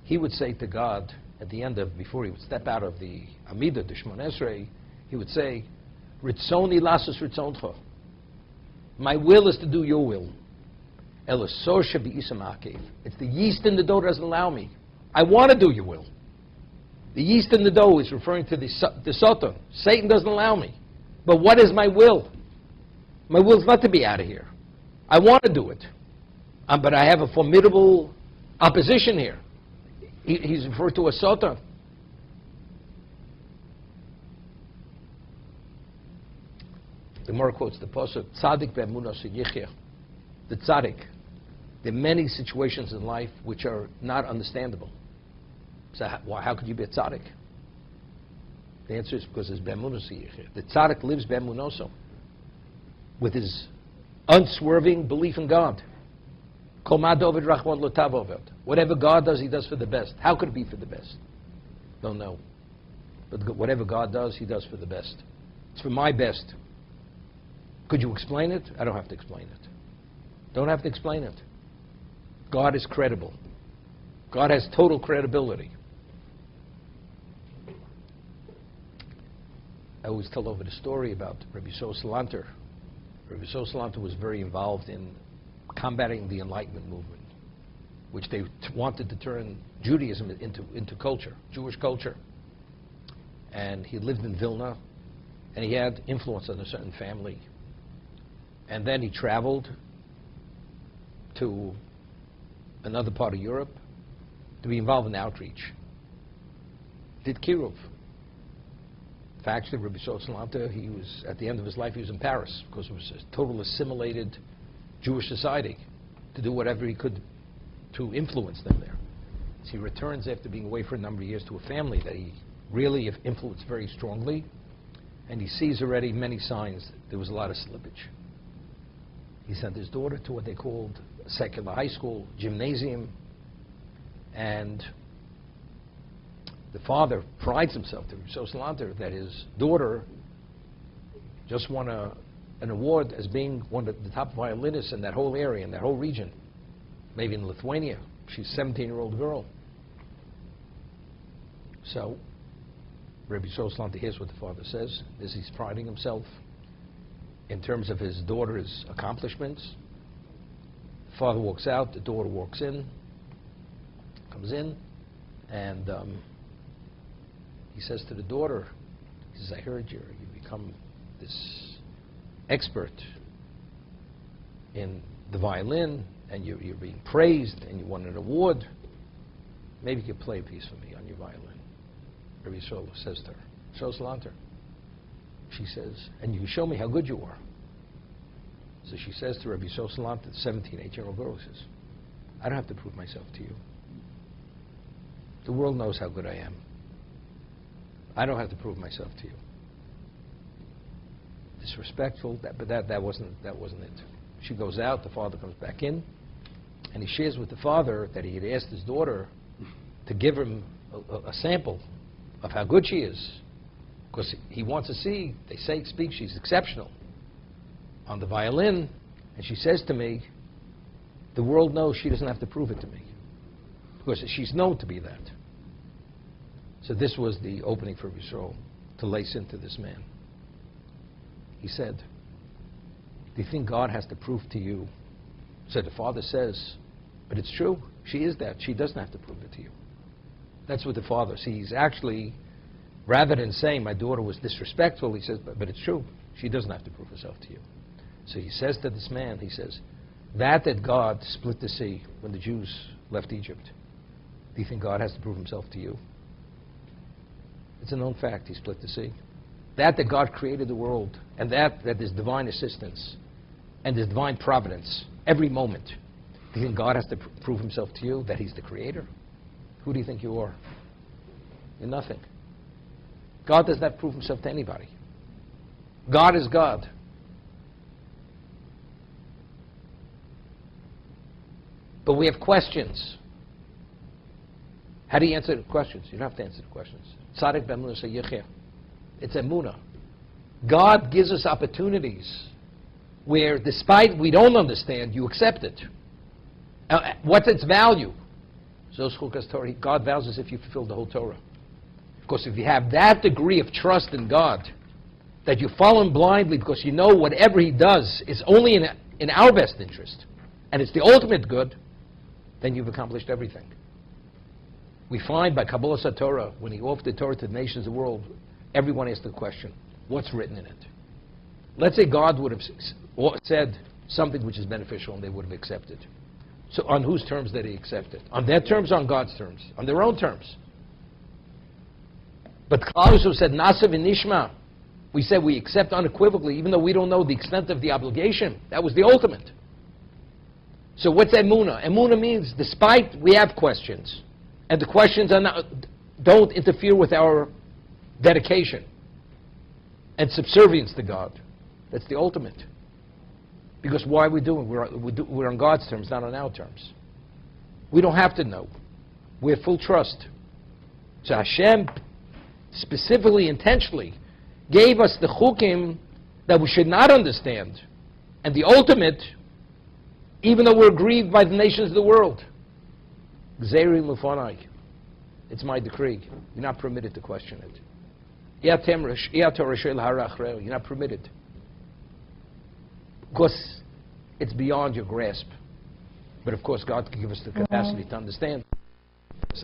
He would say to God, at the end of, before he would step out of the Amidah, the Shemon Esrei, he would say, Ritzoni lasus ritzoncha. My will is to do your will. Elasor shebi isam akev. It's the yeast in the dough that doesn't allow me. I want to do your will. The yeast in the dough is referring to the Satan. Satan doesn't allow me. But what is my will? My will is not to be out of here. I want to do it. But I have a formidable opposition here. He's referred to as Satan. The Gemara quotes the pasuk, Tzadik be'emunah yichya. The tzaddik. There are many situations in life which are not understandable. So how could you be a tzaddik? The answer is because it's be'emunah yichya. The tzaddik lives be'emunoso, with his unswerving belief in God. Whatever God does, he does for the best. How could it be for the best? Don't know. But whatever God does, he does for the best. It's for my best. Could you explain it? I don't have to explain it. Don't have to explain it. God is credible. God has total credibility. I always tell over the story about Rabbi Salanter. Rabbi Salanter was very involved in combating the Enlightenment movement, which they wanted to turn Judaism into culture, Jewish culture. And he lived in Vilna, and he had influence on a certain family. And then he traveled to another part of Europe to be involved in outreach. Did Kiruv. In fact, Rabbi Salanter, he was, at the end of his life, he was in Paris, because it was a total assimilated Jewish society, to do whatever he could to influence them there. So he returns after being away for a number of years to a family that he really influenced very strongly, and he sees already many signs that there was a lot of slippage. He sent his daughter to what they called a secular high school, gymnasium, and the father prides himself to Salanter that his daughter just won an award as being one of the top violinists in that whole area, in that whole region, maybe in Lithuania. She's a 17-year-old girl. So Rabbi Salanter hears what the father says. He's priding himself in terms of his daughter's accomplishments. The father walks out, the daughter walks in, comes in, and he says to the daughter, he says, I heard you've become this expert in the violin, and you're being praised, and you won an award. Maybe you could play a piece for me on your violin. Rabbi Salanter says to her, Salanter. She says, and you can show me how good you are. So she says to Rabbi Salanter, the 18-year-old girl, says, I don't have to prove myself to you. The world knows how good I am. I don't have to prove myself to you. Disrespectful, but that wasn't it. She goes out, the father comes back in, and he shares with the father that he had asked his daughter to give him a sample of how good she is, because he wants to see, they speak, she's exceptional on the violin, and she says to me, the world knows she doesn't have to prove it to me, because she's known to be that. So this was the opening for Yisrael to lace into this man. He said, do you think God has to prove to you? So the father says, but it's true. She is that. She doesn't have to prove it to you. That's what the father sees. Actually, Rather than saying my daughter was disrespectful, he says, but it's true. She doesn't have to prove herself to you. So he says to this man, he says, that God split the sea when the Jews left Egypt, do you think God has to prove himself to you? It's a known fact, he split the sea. That God created the world, and that there's divine assistance, and there's divine providence every moment. Do you think God has to prove himself to you, that he's the creator? Who do you think you are? You're nothing. God does not prove himself to anybody. God is God. But we have questions. How do you answer the questions? You don't have to answer the questions. Tzaddik b'emunah sheyichya. It's emunah. God gives us opportunities where, despite we don't understand, you accept it. What's its value? So Chukas Torah, God vows as if you fulfilled the whole Torah. Of course, if you have that degree of trust in God, that you follow him blindly because you know whatever he does is only in our best interest, and it's the ultimate good, then you've accomplished everything. We find by Kabbalah Torah, when he offered the Torah to the nations of the world, everyone asked the question, what's written in it? Let's say God would have said something which is beneficial and they would have accepted. So on whose terms did he accept it? On their terms or on God's terms? On their own terms. But Klaus said, Nasa v'nishma. We said we accept unequivocally, even though we don't know the extent of the obligation. That was the ultimate. So what's emunah? Emunah means, despite we have questions, and the questions don't interfere with our dedication and subservience to God. That's the ultimate. Because why are we doing? We're on God's terms, not on our terms. We don't have to know. We have full trust. So Hashem specifically, intentionally, gave us the chukim that we should not understand. And the ultimate, even though we're grieved by the nations of the world. Gzeiri lufonai. It's my decree. You're not permitted to question it. You're not permitted. Because it's beyond your grasp. But of course, God can give us the capacity to understand.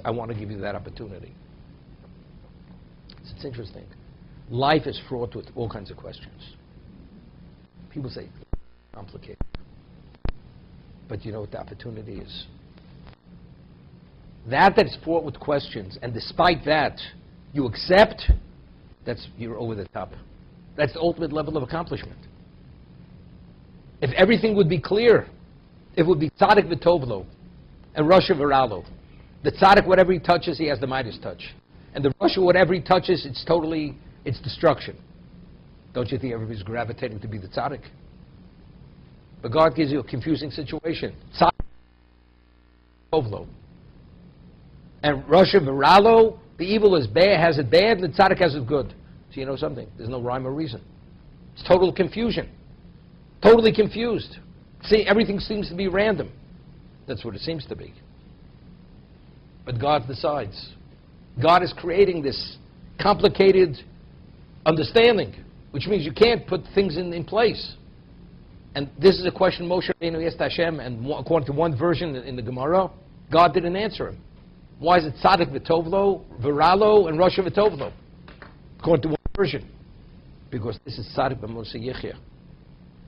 I want to give you that opportunity. It's interesting. Life is fraught with all kinds of questions. People say, complicated. But you know what the opportunity is? That's fraught with questions, and despite that, you accept, you're over the top. That's the ultimate level of accomplishment. If everything would be clear, it would be tzaddik v'tovlo, and Rasha v'ralo. The tzaddik, whatever he touches, he has the Midas touch. And the Rasha, whatever he touches, it's destruction. Don't you think everybody's gravitating to be the tzaddik? But God gives you a confusing situation. Tzaddik v'tovlo. And Rasha v'ralo, the evil is bad, has it bad, and the tzaddik has it good. So you know something? There's no rhyme or reason. It's total confusion. Totally confused. See, everything seems to be random. That's what it seems to be. But God decides. God is creating this complicated understanding, which means you can't put things in place. And this is a question Moshe Rabbeinu asked Hashem, and according to one version in the Gemara, God didn't answer him. Why is it tzaddik v'tovlo, v'ralo, and Rasha v'tovlo? According to one version. Because this is tzaddik b'emunah sheyichya.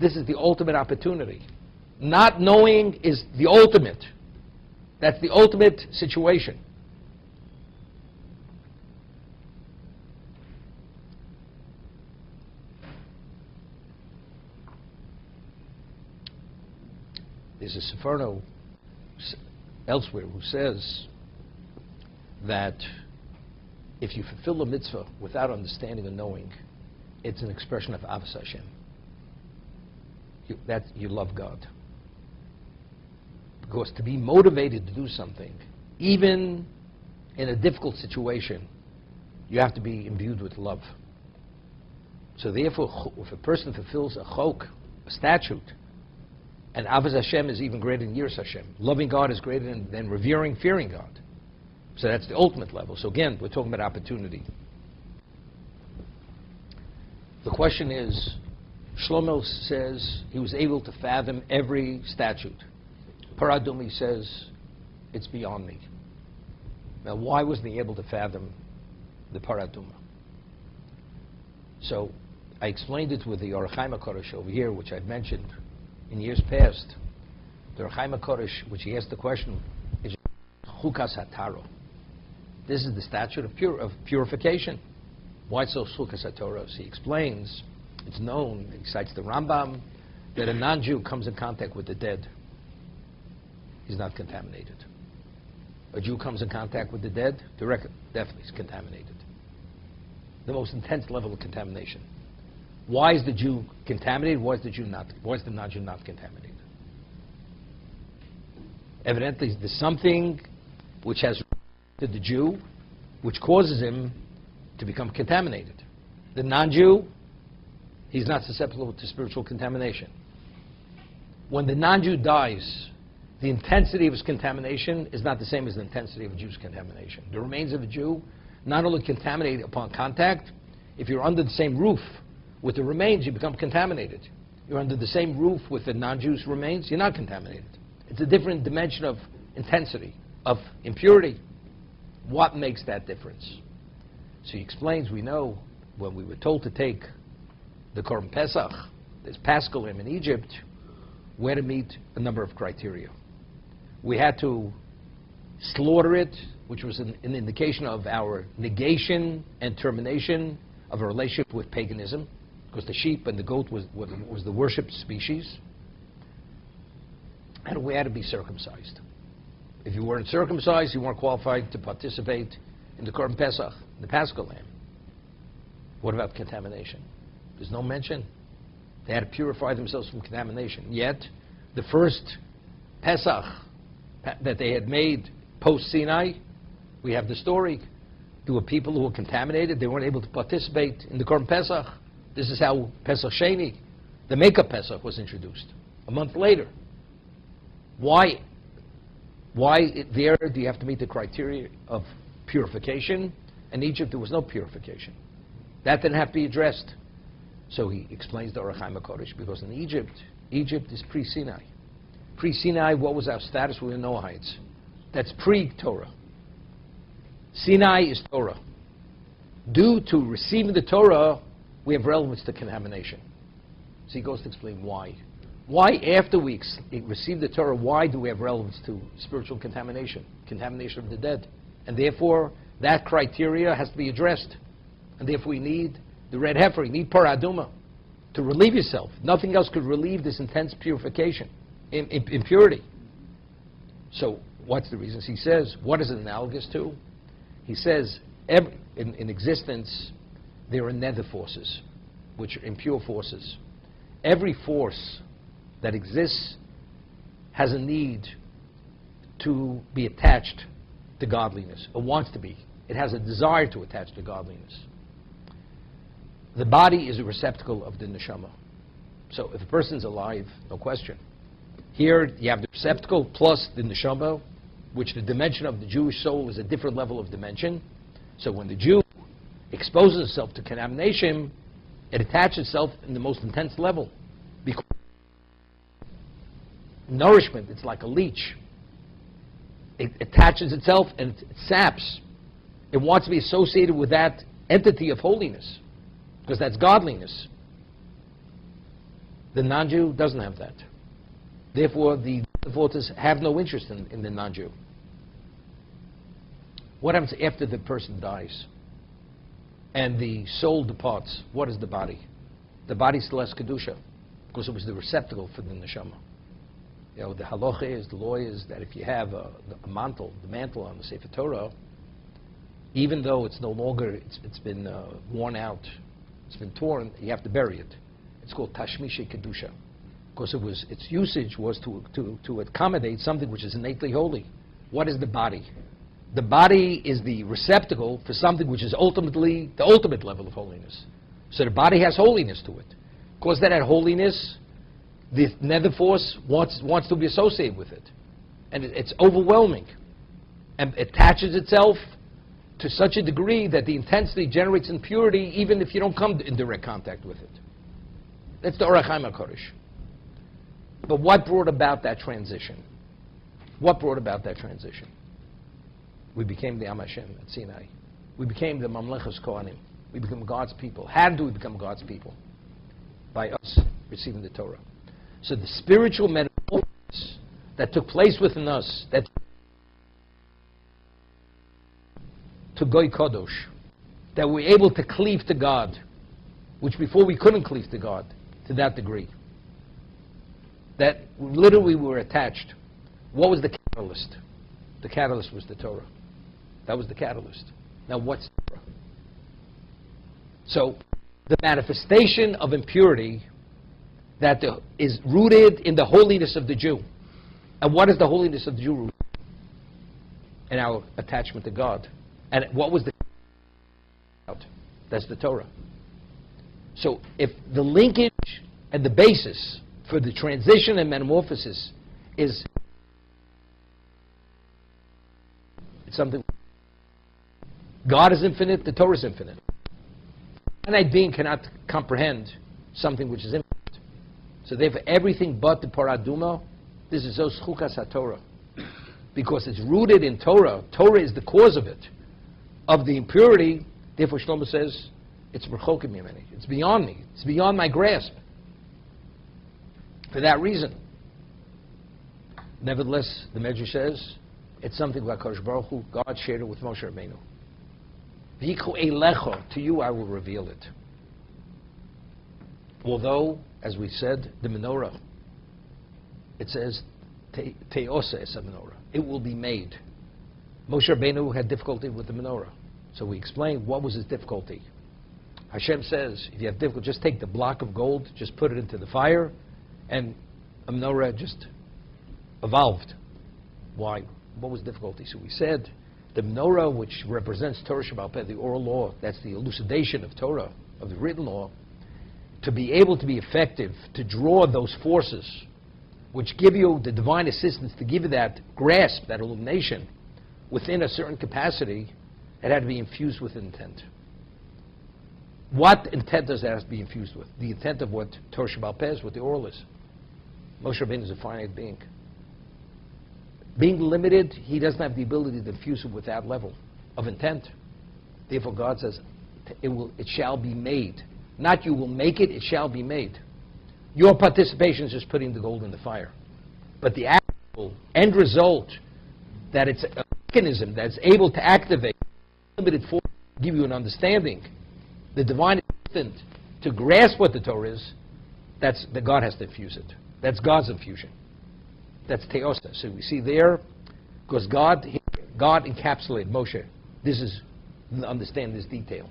This is the ultimate opportunity. Not knowing is the ultimate. That's the ultimate situation. There's a Sefarno elsewhere who says that if you fulfill a mitzvah without understanding and knowing, it's an expression of Avos Hashem. You love God. Because to be motivated to do something, even in a difficult situation, you have to be imbued with love. So therefore, if a person fulfills a chok, a statute, and Avos Hashem is even greater than Yiras Hashem. Loving God is greater than revering, fearing God. So that's the ultimate level. So again, we're talking about opportunity. The question is, Shlomo says he was able to fathom every statute. Paradumi says, it's beyond me. Now, why wasn't he able to fathom the Paraduma? So I explained it with the Orach Chaim HaKodesh over here, which I've mentioned in years past. The Orach Chaim HaKodesh, which he asked the question, is Chukas HaTaro. This is the statute of purification. Why so Chukas HaTorah? So he explains, it's known, he cites the Rambam, that a non-Jew comes in contact with the dead. He's not contaminated. A Jew comes in contact with the dead, definitely is contaminated. The most intense level of contamination. Why is the Jew contaminated? Why is the non-Jew not contaminated? Evidently, there's something which has to the Jew, which causes him to become contaminated. The non-Jew, he's not susceptible to spiritual contamination. When the non-Jew dies, the intensity of his contamination is not the same as the intensity of a Jew's contamination. The remains of a Jew not only contaminated upon contact, if you're under the same roof with the remains, you become contaminated. You're under the same roof with the non-Jew's remains, you're not contaminated. It's a different dimension of intensity, of impurity. What makes that difference? So he explains, we know when we were told to take the Korban Pesach, this Paschal lamb in Egypt, we had to meet a number of criteria. We had to slaughter it, which was an indication of our negation and termination of a relationship with paganism, because the sheep and the goat was the worshipped species. And we had to be circumcised. If you weren't circumcised, you weren't qualified to participate in the Korban Pesach, the Paschal lamb. What about contamination? There's no mention. They had to purify themselves from contamination. Yet, the first Pesach that they had made post-Sinai, we have the story. There were people who were contaminated. They weren't able to participate in the Korban Pesach. This is how Pesach Sheni, the makeup Pesach, was introduced. A month later. Why there do you have to meet the criteria of purification? In Egypt, there was no purification. That didn't have to be addressed. So he explains the Orach Chaim HaKodesh, because in Egypt is pre-Sinai. Pre-Sinai, what was our status? We were Noahites. That's pre-Torah. Sinai is Torah. Due to receiving the Torah, we have relevance to contamination. So he goes to explain why. Why, after we receive the Torah, why do we have relevance to spiritual contamination? Contamination of the dead. And therefore, that criteria has to be addressed. And therefore, we need the red heifer, you need parah aduma to relieve yourself. Nothing else could relieve this intense purification, impurity. So, what's the reason? He says, what is it analogous to? He says, in existence, there are nether forces, which are impure forces. Every force that exists has a need to be attached to godliness, or wants to be. It has a desire to attach to godliness. The body is a receptacle of the neshama. So if a person's alive, no question. Here you have the receptacle plus the neshama, which the dimension of the Jewish soul is a different level of dimension. So when the Jew exposes himself to contamination, it attaches itself in the most intense level. Because nourishment, it's like a leech. It attaches itself and it saps. It wants to be associated with that entity of holiness, because that's godliness. The non-Jew doesn't have that. Therefore, the voters have no interest in the non-Jew. What happens after the person dies and the soul departs? What is the body? The body still has kedusha, because it was the receptacle for the neshama. You know, the halacha is, the law is that if you have a mantle, the mantle on the Sefer Torah, even though it's no longer, it's been worn out, it's been torn, you have to bury it. It's called tashmishe kedusha, because its usage was to accommodate something which is innately holy. What is the body? The body is the receptacle for something which is ultimately the ultimate level of holiness. So the body has holiness to it. Because that holiness, the nether force wants to be associated with it. And it's overwhelming. And attaches itself to such a degree that the intensity generates impurity even if you don't come in direct contact with it. That's the Orach Chaim HaKodesh. But what brought about that transition? What brought about that transition? We became the Am Hashem at Sinai. We became the Mamlechas Kohanim. We become God's people. How do we become God's people? By us receiving the Torah. So the spiritual metamorphosis that took place within us, that to Goy Kodosh, that we're able to cleave to God, which before we couldn't cleave to God to that degree. That literally we were attached. What was the catalyst? The catalyst was the Torah. That was the catalyst. Now what's Torah? So the manifestation of impurity that is rooted in the holiness of the Jew. And what is the holiness of the Jew rooted in? Our attachment to God. And what was the that's the Torah. So if the linkage and the basis for the transition and metamorphosis is something, God is infinite, the Torah is infinite. A finite being cannot comprehend something which is infinite. So therefore everything but the paraduma, this is those Chukas HaTorah. Because it's rooted in Torah. Torah is the cause of it. Of the impurity, therefore Shlomo says, it's merchokim mimeni. It's beyond me. It's beyond my grasp. For that reason. Nevertheless, the Medrash says, it's something like HaKadosh Baruch Hu, God shared it with Moshe Rabbeinu. V'yikhu eilecha, to you I will reveal it. Although, as we said, the menorah, it says, te'osa es menorah. It will be made. Moshe Rabbeinu had difficulty with the menorah. So we explained what was his difficulty. Hashem says, if you have difficulty, just take the block of gold, just put it into the fire, and a menorah just evolved. Why? What was the difficulty? So we said, the menorah, which represents Torah Shebaal Peh, the oral law, that's the elucidation of Torah, of the written law, to be able to be effective, to draw those forces, which give you the divine assistance, to give you that grasp, that illumination, within a certain capacity, it had to be infused with intent. What intent does that have to be infused with? The intent of what Torah Shebaal Peh is, what the oral is. Moshe Rabbeinu is a finite being. Being limited, he doesn't have the ability to infuse it with that level of intent. Therefore God says, it shall be made. Not you will make it, it shall be made. Your participation is just putting the gold in the fire. But the actual end result, that it's a mechanism that's able to activate limited force, give you an understanding, the divine assistant, to grasp what the Torah is, that's that God has to infuse it. That's God's infusion. That's teosa. So we see there, because God encapsulated Moshe. This is, understand this detail.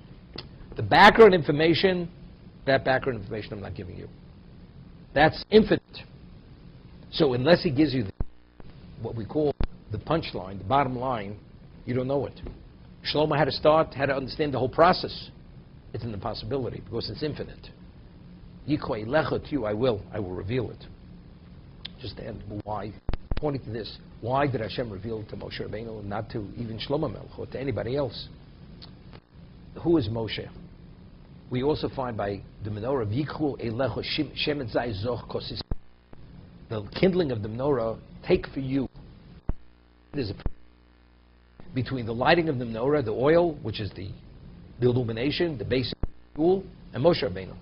The background information, that background information I'm not giving you. That's infinite. So unless he gives you what we call the punchline, the bottom line, you don't know it. Shlomo had to start, had to understand the whole process. It's an impossibility because it's infinite. Yikoi lecha, to you I will reveal it. Just to end, why? According to this, why did Hashem reveal it to Moshe Rabbeinu and not to even Shlomo Melech or to anybody else? Who is Moshe? We also find by the menorah, V'yikhu eilecha shemet zay zoch kosis. The kindling of the menorah, take for you. There's a between the lighting of the menorah, the oil, which is the illumination, the basic fuel, and Moshe Rabbeinu.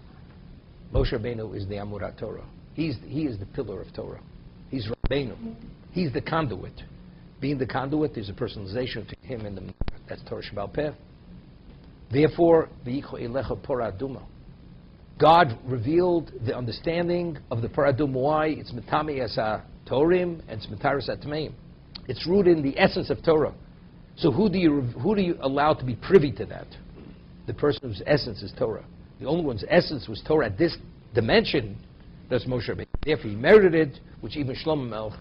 Moshe Rabbeinu is the Amurat Torah. He is the pillar of Torah. He's Rabbeinu. He's the conduit. Being the conduit, there's a personalization to him in the menorah. That's Torah Shebaal Peh. Therefore, v'yikhu eilecha paraduma. God revealed the understanding of the paraduma. Why? It's metami asa torim and it's metaris atmeim. It's rooted in the essence of Torah. So who do you allow to be privy to that? The person whose essence is Torah. The only one's essence was Torah at this dimension. That's Moshe Rabbeinu. Therefore, he merited it, which even Shlomo Melech